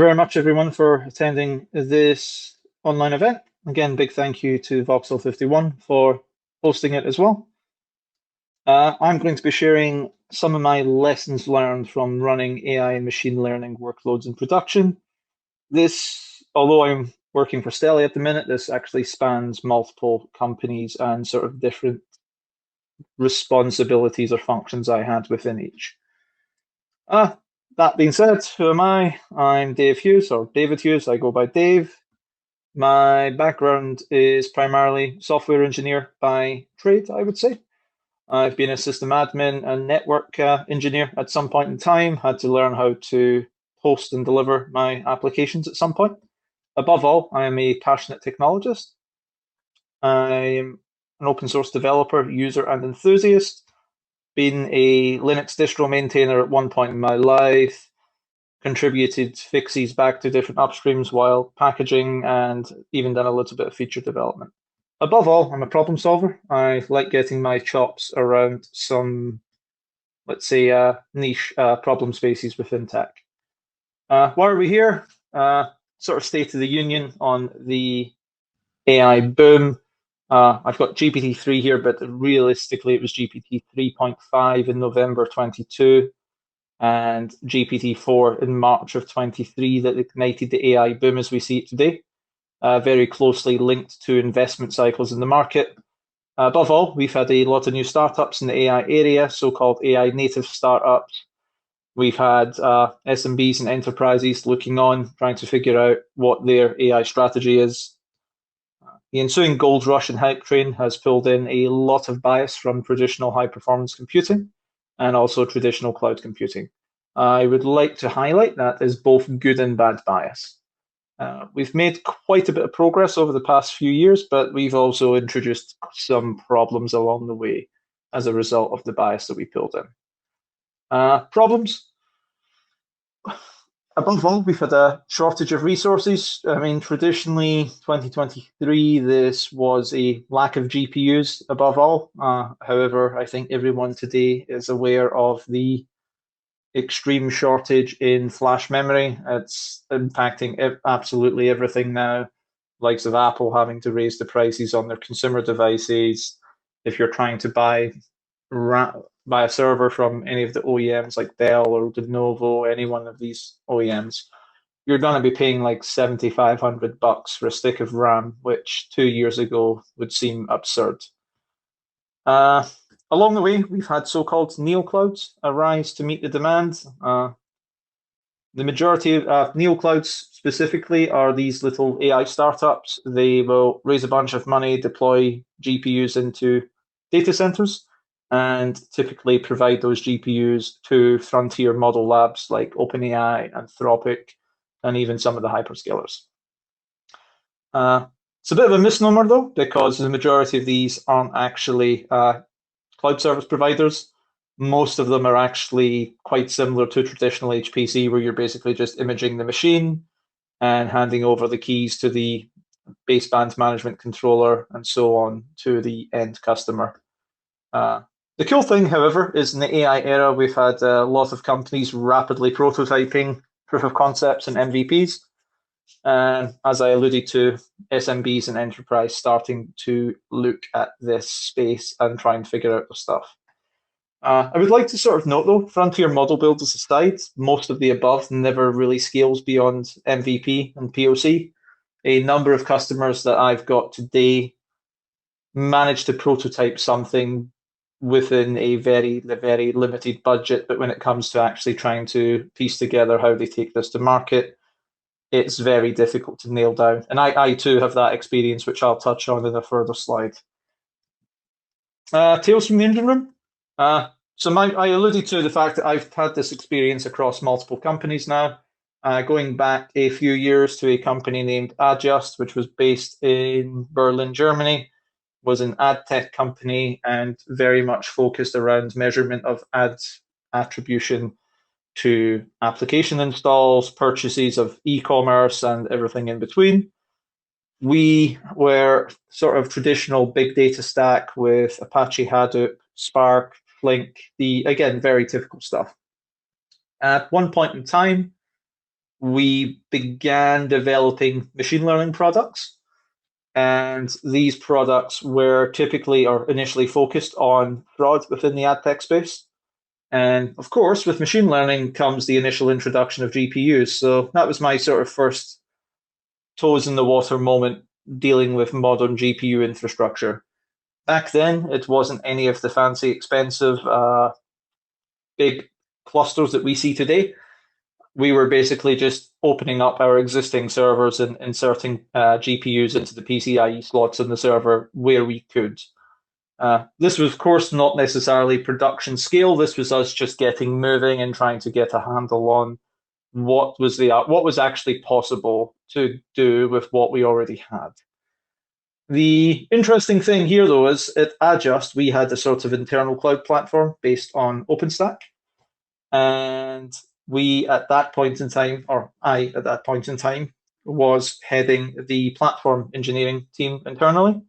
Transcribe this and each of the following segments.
Very much, everyone, for attending this online event. Again, big thank you to Voxel 51 for hosting it as well. I'm going to be sharing some of my lessons learned from running AI and machine learning workloads in production. This, although I'm working for Stelia at the minute, this actually spans multiple companies and sort of different responsibilities or functions I had within each. That being said, who am I? I'm Dave Hughes, or David Hughes. I go by Dave. My background is primarily software engineer by trade, I would say. I've been a system admin and network engineer at some point in time, had to learn how to host and deliver my applications at some point. Above all, I am a passionate technologist. I'm an open source developer, user, and enthusiast. Been a Linux distro maintainer at one point in my life, contributed fixes back to different upstreams while packaging, and even done a little bit of feature development. Above all, I'm a problem solver. I like getting my chops around some, let's say, niche problem spaces within tech. Why are we here? Sort of state of the union on the AI boom. I've got GPT-3 here, but realistically it was GPT 3.5 in November 22 and GPT-4 in March of 23 that ignited the AI boom as we see it today, very closely linked to investment cycles in the market. Above all, we've had a lot of new startups in the AI area, so-called AI native startups. We've had SMBs and enterprises looking on, trying to figure out what their AI strategy is. The ensuing gold rush and hype train has pulled in a lot of bias from traditional high-performance computing and also traditional cloud computing. I would like to highlight that as both good and bad bias. We've made quite a bit of progress over the past few years, but we've also introduced some problems along the way as a result of the bias that we pulled in. Problems. Above all, we've had a shortage of resources. I mean, traditionally, 2023, this was a lack of GPUs above all. However, I think everyone today is aware of the extreme shortage in flash memory. It's impacting absolutely everything now. Likes of Apple having to raise the prices on their consumer devices. If you're trying to buy a server from any of the OEMs like Dell or Lenovo, any one of these OEMs, you're going to be paying like $7,500 for a stick of RAM, which 2 years ago would seem absurd. Along the way, we've had so-called neoclouds arise to meet the demand. The majority of neoclouds specifically are these little AI startups. They will raise a bunch of money, deploy GPUs into data centers, and typically provide those GPUs to frontier model labs like OpenAI, Anthropic, and even some of the hyperscalers. It's a bit of a misnomer, though, because the majority of these aren't actually cloud service providers. Most of them are actually quite similar to traditional HPC, where you're basically just imaging the machine and handing over the keys to the baseband management controller and so on to the end customer. The cool thing, however, is in the AI era, we've had a lot of companies rapidly prototyping proof of concepts and MVPs. And as I alluded to, SMBs and enterprise starting to look at this space and try and figure out the stuff. I would like to sort of note, though, frontier model builders aside, most of the above never really scales beyond MVP and POC. A number of customers that I've got today manage to prototype something within a very limited budget, but when it comes to actually trying to piece together how they take this to market, it's very difficult to nail down. And I too have that experience, which I'll touch on in a further slide. Tales from the engine room. I alluded to the fact that I've had this experience across multiple companies now, going back a few years to a company named Adjust, which was based in Berlin, Germany, was an ad tech company and very much focused around measurement of ads attribution to application installs, purchases of e-commerce, and everything in between. We were sort of traditional big data stack with Apache Hadoop, Spark, Flink, again, very typical stuff. At one point in time, we began developing machine learning products. And these products were typically or initially focused on fraud within the ad tech space. And of course, with machine learning comes the initial introduction of GPUs. So that was my sort of first toes in the water moment dealing with modern GPU infrastructure. Back then, it wasn't any of the fancy, expensive, big clusters that we see today. We were basically just opening up our existing servers and inserting GPUs into the PCIe slots in the server where we could. This was, of course, not necessarily production scale. This was us just getting moving and trying to get a handle on what was actually possible to do with what we already had. The interesting thing here, though, is at Adjust, we had a sort of internal cloud platform based on OpenStack. And we, at that point in time, or I, at that point in time, was heading the platform engineering team internally.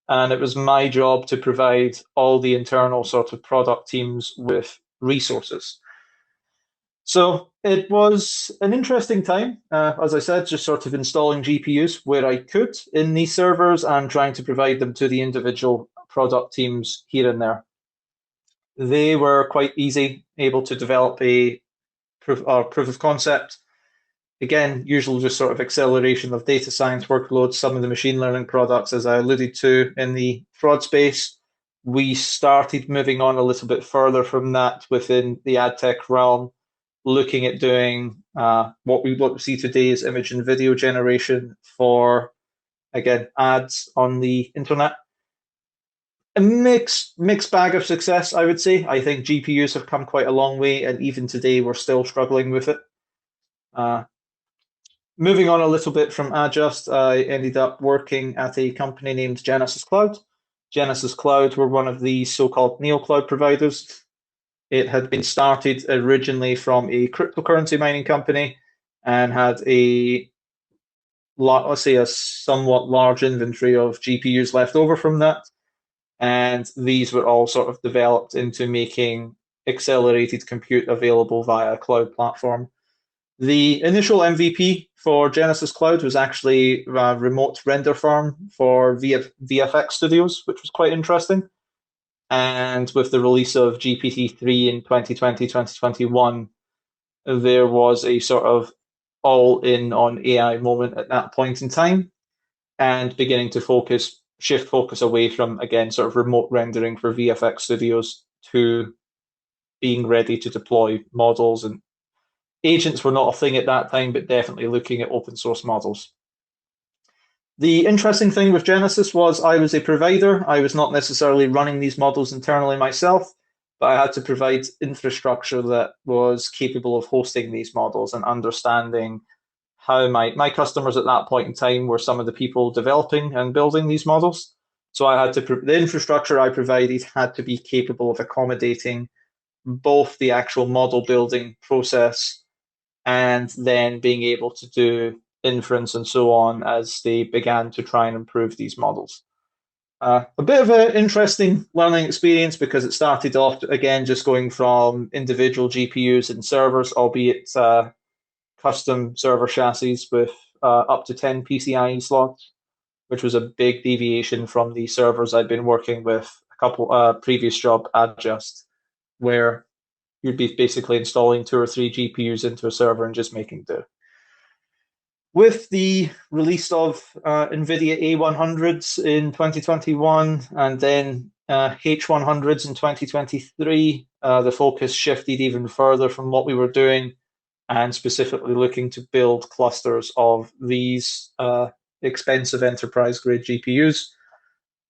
And it was my job to provide all the internal sort of product teams with resources. So it was an interesting time, as I said, just sort of installing GPUs where I could in these servers and trying to provide them to the individual product teams here and there. They were quite easy, able to develop a proof of concept. Again, usual just sort of acceleration of data science workloads, some of the machine learning products, as I alluded to in the fraud space. We started moving on a little bit further from that within the ad tech realm, looking at doing what we see today as image and video generation for, again, ads on the internet. A mixed bag of success, I would say. I think GPUs have come quite a long way, and even today we're still struggling with it. Moving on a little bit from Adjust, I ended up working at a company named Genesis Cloud. Genesis Cloud were one of the so-called neocloud providers. It had been started originally from a cryptocurrency mining company and had let's say, a somewhat large inventory of GPUs left over from that. And these were all sort of developed into making accelerated compute available via a cloud platform. The initial MVP for Genesis Cloud was actually a remote render farm for VFX studios, which was quite interesting. And with the release of GPT-3 in 2020, 2021, there was a sort of all in on AI moment at that point in time, and beginning to shift focus away from, again, sort of remote rendering for VFX studios to being ready to deploy models. And agents were not a thing at that time, but definitely looking at open source models. The interesting thing with Genesis was I was a provider. I was not necessarily running these models internally myself, but I had to provide infrastructure that was capable of hosting these models and understanding how my customers at that point in time were some of the people developing and building these models. So I had to the infrastructure I provided had to be capable of accommodating both the actual model building process and then being able to do inference and so on as they began to try and improve these models. A bit of an interesting learning experience because it started off, again, just going from individual GPUs and servers, albeit custom server chassis with up to 10 PCIe slots, which was a big deviation from the servers I'd been working with a couple previous job Adjust, where you'd be basically installing 2 or 3 GPUs into a server and just making do. With the release of NVIDIA A100s in 2021 and then H100s in 2023, the focus shifted even further from what we were doing and specifically looking to build clusters of these expensive enterprise-grade GPUs.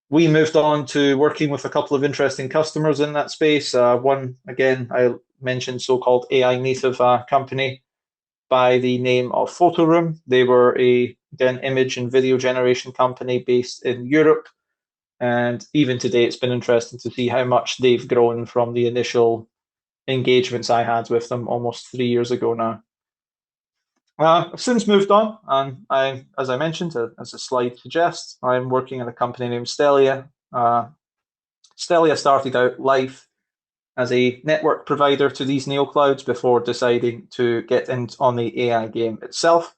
We moved on to working with a couple of interesting customers in that space. One, again, I mentioned so-called AI native company by the name of Photoroom. They were an image and video generation company based in Europe. And even today, it's been interesting to see how much they've grown from the initial engagements I had with them almost 3 years ago now. I've since moved on, and as I mentioned, as the slide suggests, I'm working at a company named Stelia. Stelia started out life as a network provider to these neoclouds before deciding to get in on the AI game itself.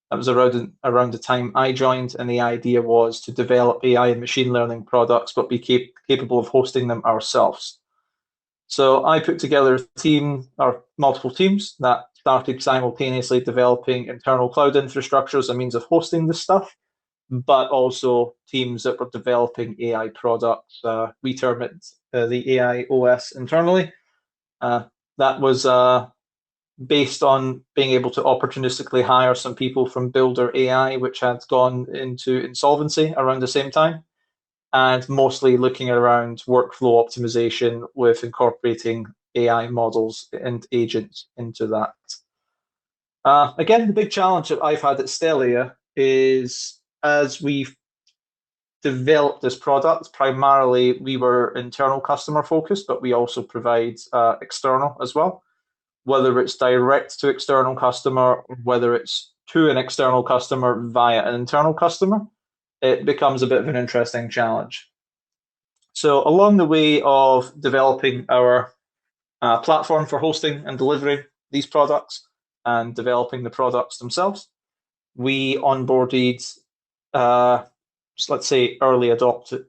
That was around the time I joined, and the idea was to develop AI and machine learning products, but be capable of hosting them ourselves. So I put together a team, or multiple teams, that started simultaneously developing internal cloud infrastructure as a means of hosting this stuff, but also teams that were developing AI products. We term it the AI OS internally. That was based on being able to opportunistically hire some people from Builder AI, which had gone into insolvency around the same time, and mostly looking around workflow optimization with incorporating AI models and agents into that. Again, the big challenge that I've had at Stelia is as we've developed this product, primarily we were internal customer focused, but we also provide external as well. Whether it's direct to external customer, or whether it's to an external customer via an internal customer, it becomes a bit of an interesting challenge. So along the way of developing our platform for hosting and delivering these products and developing the products themselves, we onboarded, let's say, early adoption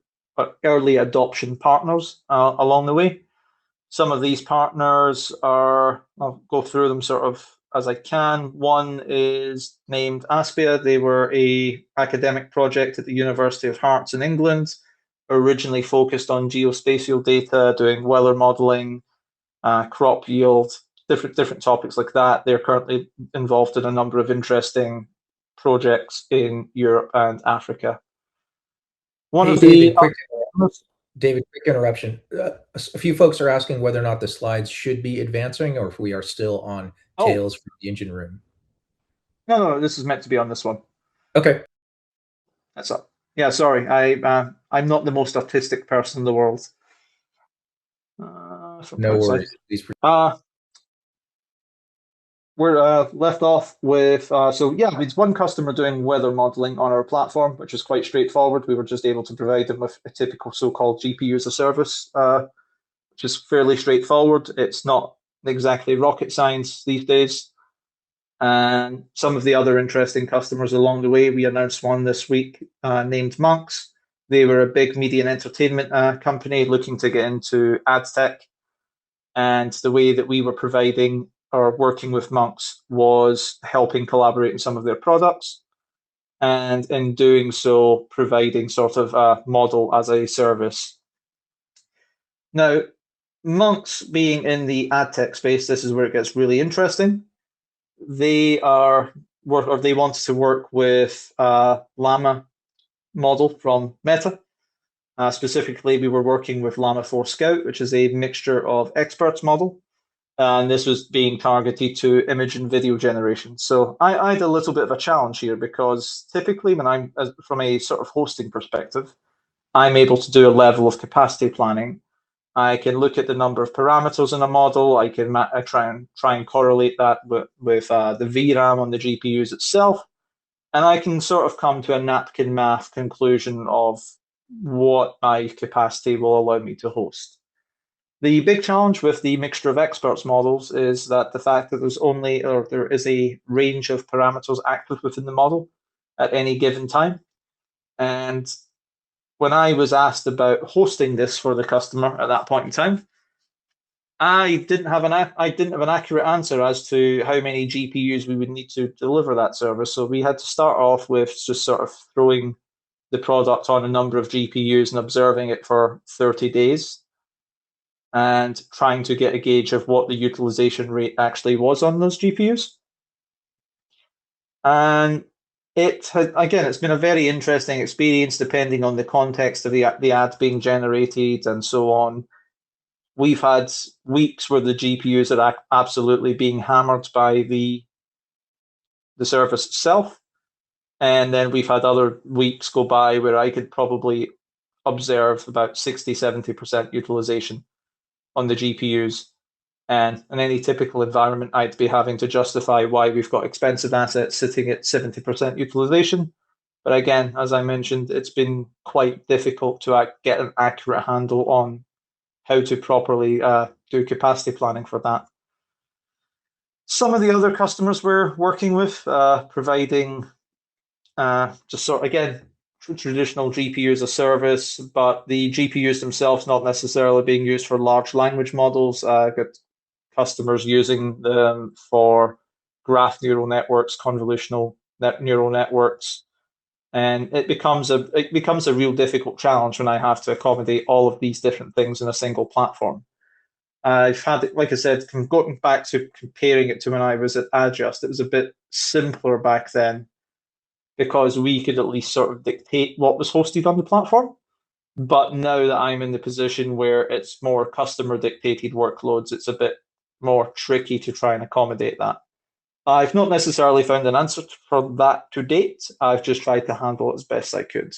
partners along the way. Some of these partners are, I'll go through them sort of as I can. One is named Aspia. They were a academic project at the University of Hearts in England, originally focused on geospatial data, doing weather modeling, crop yield, different topics like that. They're currently involved in a number of interesting projects in Europe and Africa. David, quick interruption. A few folks are asking whether or not the slides should be advancing or if we are still on Tales from the Engine Room. No, this is meant to be on this one. Okay. That's up. Yeah, sorry. I'm not the most artistic person in the world. No worries. We're left off with, so yeah, it's one customer doing weather modeling on our platform, which is quite straightforward. We were just able to provide them with a typical so-called GPU as a service, which is fairly straightforward. It's not exactly rocket science these days. And some of the other interesting customers along the way, we announced one this week named Monks. They were a big media and entertainment company looking to get into ad tech. And the way that we were providing or working with Monks was helping collaborate in some of their products. And in doing so, providing sort of a model as a service. Now, Monks being in the ad tech space, this is where it gets really interesting. They wanted to work with Llama model from Meta. Specifically, we were working with Llama 4 Scout, which is a mixture of experts model. And this was being targeted to image and video generation. So I had a little bit of a challenge here because typically when I'm, from a sort of hosting perspective, I'm able to do a level of capacity planning. I can look at the number of parameters in a model. I can try and correlate that with the VRAM on the GPUs itself. And I can sort of come to a napkin math conclusion of what my capacity will allow me to host. The big challenge with the mixture of experts models is that the fact that there is a range of parameters active within the model at any given time. And when I was asked about hosting this for the customer at that point in time, I didn't have an accurate answer as to how many GPUs we would need to deliver that service. So we had to start off with just sort of throwing the product on a number of GPUs and observing it for 30 days and trying to get a gauge of what the utilization rate actually was on those GPUs. And it's been a very interesting experience depending on the context of the ad being generated and so on. We've had weeks where the GPUs are absolutely being hammered by the service itself. And then we've had other weeks go by where I could probably observe about 60, 70% utilization on the GPUs. And in any typical environment, I'd be having to justify why we've got expensive assets sitting at 70% utilization. But again, as I mentioned, it's been quite difficult to get an accurate handle on how to properly do capacity planning for that. Some of the other customers we're working with, providing just sort of, again, traditional GPU as a service, but the GPUs themselves not necessarily being used for large language models. Got customers using them for graph neural networks, convolutional neural networks, and it becomes a real difficult challenge when I have to accommodate all of these different things in a single platform. I've had it, like I said, going back to comparing it to when I was at Adjust, it was a bit simpler back then because we could at least sort of dictate what was hosted on the platform. But now that I'm in the position where it's more customer dictated workloads, it's a bit more tricky to try and accommodate that. I've not necessarily found an answer for that to date. I've just tried to handle it as best I could.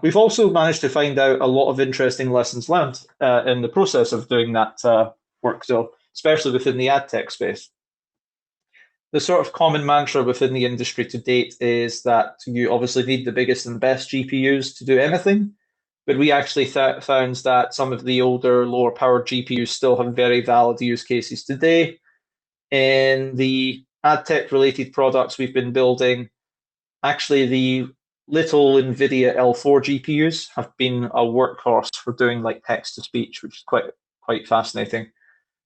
We've also managed to find out a lot of interesting lessons learned in the process of doing that work, so especially within the ad tech space. The sort of common mantra within the industry to date is that you obviously need the biggest and best GPUs to do anything, but we actually found that some of the older, lower powered GPUs still have very valid use cases today. In the ad tech related products we've been building, actually the little NVIDIA L4 GPUs have been a workhorse for doing like text to speech, which is quite fascinating.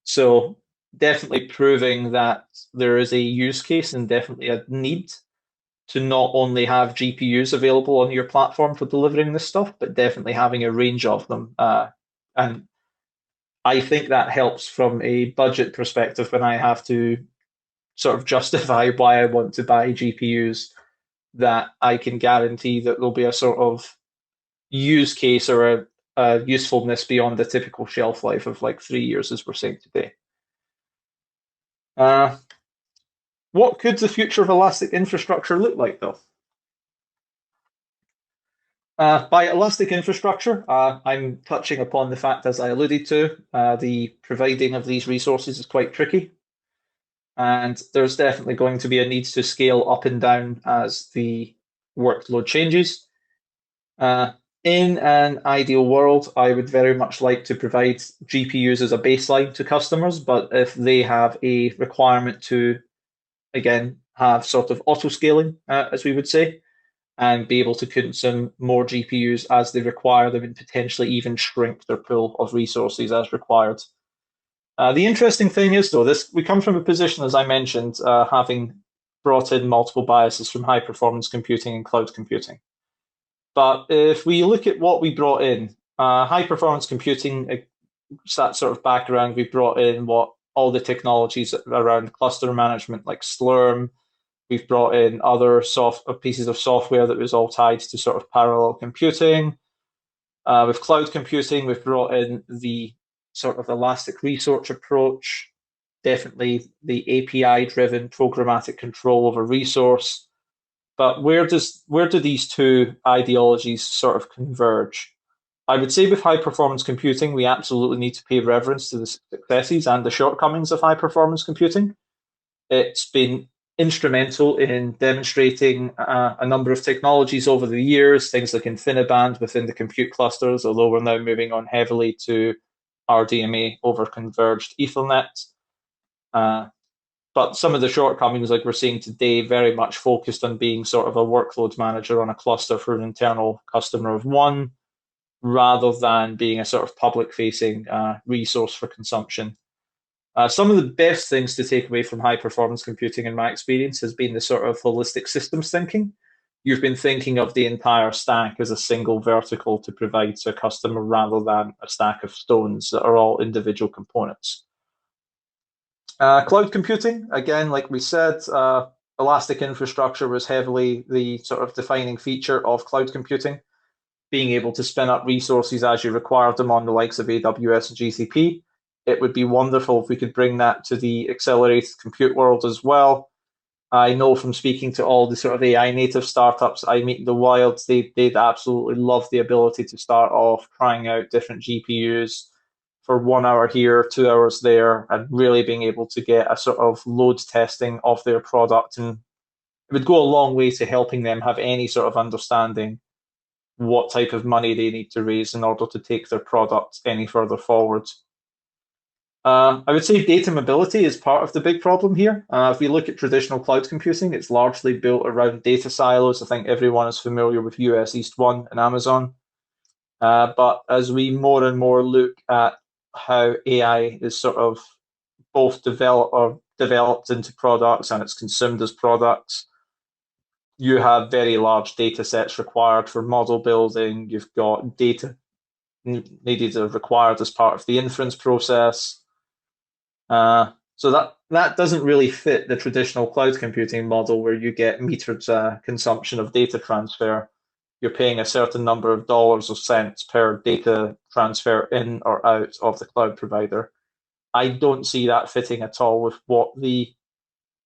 So definitely proving that there is a use case and definitely a need to not only have GPUs available on your platform for delivering this stuff, but definitely having a range of them. And I think that helps from a budget perspective when I have to sort of justify why I want to buy GPUs, that I can guarantee that there'll be a sort of use case or a usefulness beyond the typical shelf life of like 3 years, as we're saying today. What could the future of elastic infrastructure look like, though? By elastic infrastructure, I'm touching upon the fact, as I alluded to, the providing of these resources is quite tricky. And there's definitely going to be a need to scale up and down as the workload changes. In an ideal world, I would very much like to provide GPUs as a baseline to customers, but if they have a requirement to, again, have sort of auto scaling, as we would say, and be able to consume more GPUs as they require them and potentially even shrink their pool of resources as required. The interesting thing is, though, we come from a position, as I mentioned, having brought in multiple biases from high performance computing and cloud computing. But if we look at what we brought in, high performance computing, that sort of background, we brought in what all the technologies around cluster management like Slurm. We've brought in other pieces of software that was all tied to sort of parallel computing. With cloud computing, we've brought in the sort of elastic resource approach, definitely the API-driven programmatic control of a resource. But where do these two ideologies sort of converge? I would say with high performance computing, we absolutely need to pay reverence to the successes and the shortcomings of high performance computing. It's been instrumental in demonstrating a number of technologies over the years, things like InfiniBand within the compute clusters, although we're now moving on heavily to RDMA over converged Ethernet. But some of the shortcomings, like we're seeing today, very much focused on being sort of a workload manager on a cluster for an internal customer of one, rather than being a sort of public-facing resource for consumption. Some of the best things to take away from high performance computing, in my experience, has been the sort of holistic systems thinking. You've been thinking of the entire stack as a single vertical to provide to a customer rather than a stack of stones that are all individual components. Cloud computing, again, like we said, elastic infrastructure was heavily the sort of defining feature of cloud computing, being able to spin up resources as you required them on the likes of AWS and GCP. It would be wonderful if we could bring that to the accelerated compute world as well. I know from speaking to all the sort of AI native startups I meet in the wild, they'd absolutely love the ability to start off trying out different GPUs for 1 hour here, 2 hours there, and really being able to get a sort of load testing of their product. And it would go a long way to helping them have any sort of understanding what type of money they need to raise in order to take their product any further forward. I would say data mobility is part of the big problem here. If we look at traditional cloud computing, it's largely built around data silos. I think everyone is familiar with US East 1 and Amazon. But as we more and more look at how AI is sort of both developed into products and it's consumed as products, you have very large data sets required for model building. You've got data needed or required as part of the inference process. So that doesn't really fit the traditional cloud computing model where you get metered consumption of data transfer. You're paying a certain number of dollars or cents per data transfer in or out of the cloud provider. I don't see that fitting at all with what the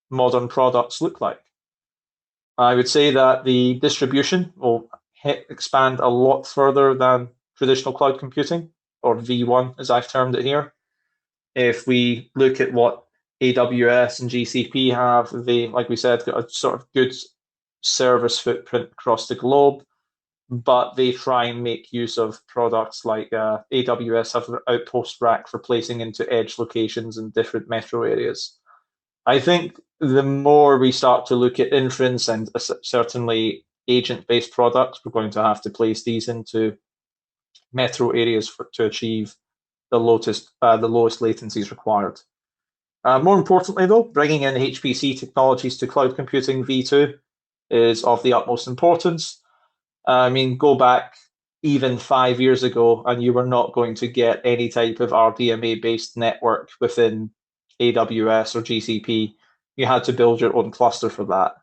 modern products look like. I would say that the distribution will expand a lot further than traditional cloud computing, or V1 as I've termed it here. If we look at what AWS and GCP have, they, like we said, got a sort of good service footprint across the globe, but they try and make use of products like AWS have their Outpost rack for placing into edge locations in different metro areas. I think the more we start to look at inference and certainly agent-based products, we're going to have to place these into metro areas to achieve the lowest latencies required. More importantly, though, bringing in HPC technologies to cloud computing V2 is of the utmost importance. I mean, go back even 5 years ago, and you were not going to get any type of RDMA-based network within AWS or GCP. You had to build your own cluster for that.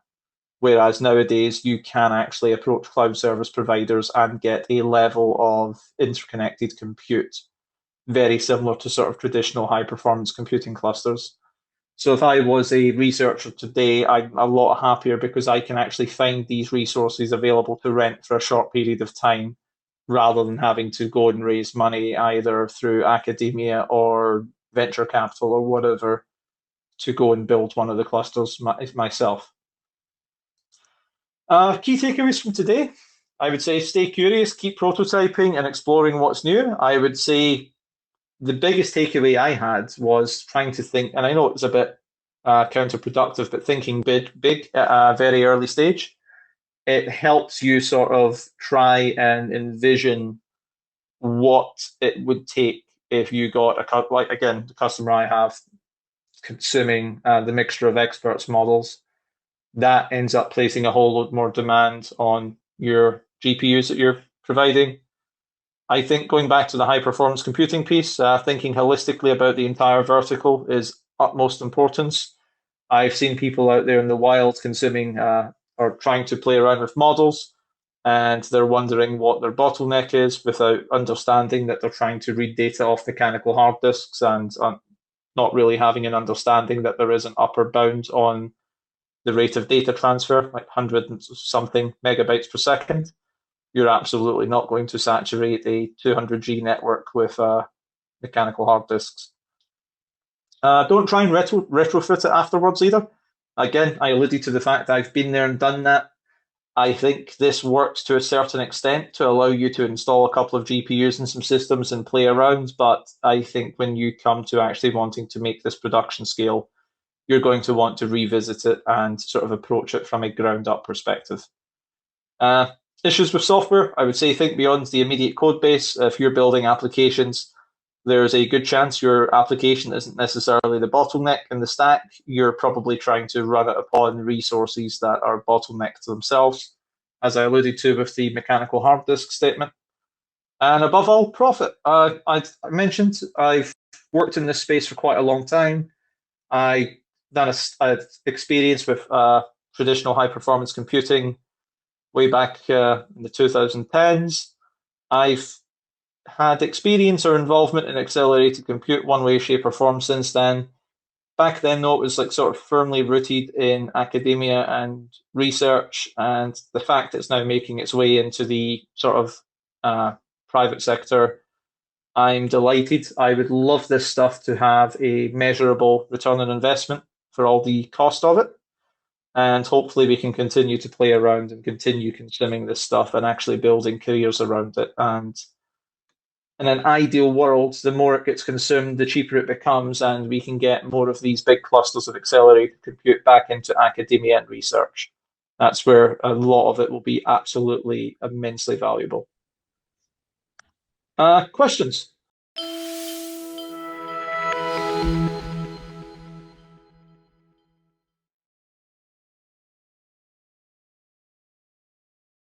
Whereas nowadays, you can actually approach cloud service providers and get a level of interconnected compute very similar to sort of traditional high performance computing clusters. So if I was a researcher today, I'm a lot happier because I can actually find these resources available to rent for a short period of time rather than having to go and raise money either through academia or venture capital or whatever to go and build one of the clusters myself. Key takeaways from today. I would say stay curious, keep prototyping and exploring what's new. I would say the biggest takeaway I had was trying to think, and I know it was a bit counterproductive, but thinking big at a very early stage. It helps you sort of try and envision what it would take if you got like again the customer I have consuming the mixture of experts models. That ends up placing a whole lot more demand on your GPUs that you're providing. I think going back to the high performance computing piece, thinking holistically about the entire vertical is utmost importance. I've seen people out there in the wild consuming or trying to play around with models, and they're wondering what their bottleneck is without understanding that they're trying to read data off mechanical hard disks and not really having an understanding that there is an upper bound on the rate of data transfer, like 100 and something megabytes per second. You're absolutely not going to saturate a 200G network with mechanical hard disks. Don't try and retrofit it afterwards either. Again, I alluded to the fact I've been there and done that. I think this works to a certain extent to allow you to install a couple of GPUs in some systems and play around. But I think when you come to actually wanting to make this production scale, you're going to want to revisit it and sort of approach it from a ground up perspective. Issues with software, I would say think beyond the immediate code base. If you're building applications, there's a good chance your application isn't necessarily the bottleneck in the stack. You're probably trying to run it upon resources that are bottlenecked themselves, as I alluded to with the mechanical hard disk statement. And above all, profit. I mentioned I've worked in this space for quite a long time. I've done a experience with traditional high performance computing way back in the 2010s. I've had experience or involvement in accelerated compute one way, shape, or form since then. Back then, though, it was like sort of firmly rooted in academia and research, and the fact it's now making its way into the sort of private sector, I'm delighted. I would love this stuff to have a measurable return on investment for all the cost of it. And hopefully we can continue to play around and continue consuming this stuff and actually building careers around it and in an ideal world, the more it gets consumed, the cheaper it becomes, and we can get more of these big clusters of accelerated compute back into academia and research. That's where a lot of it will be absolutely immensely valuable. Questions?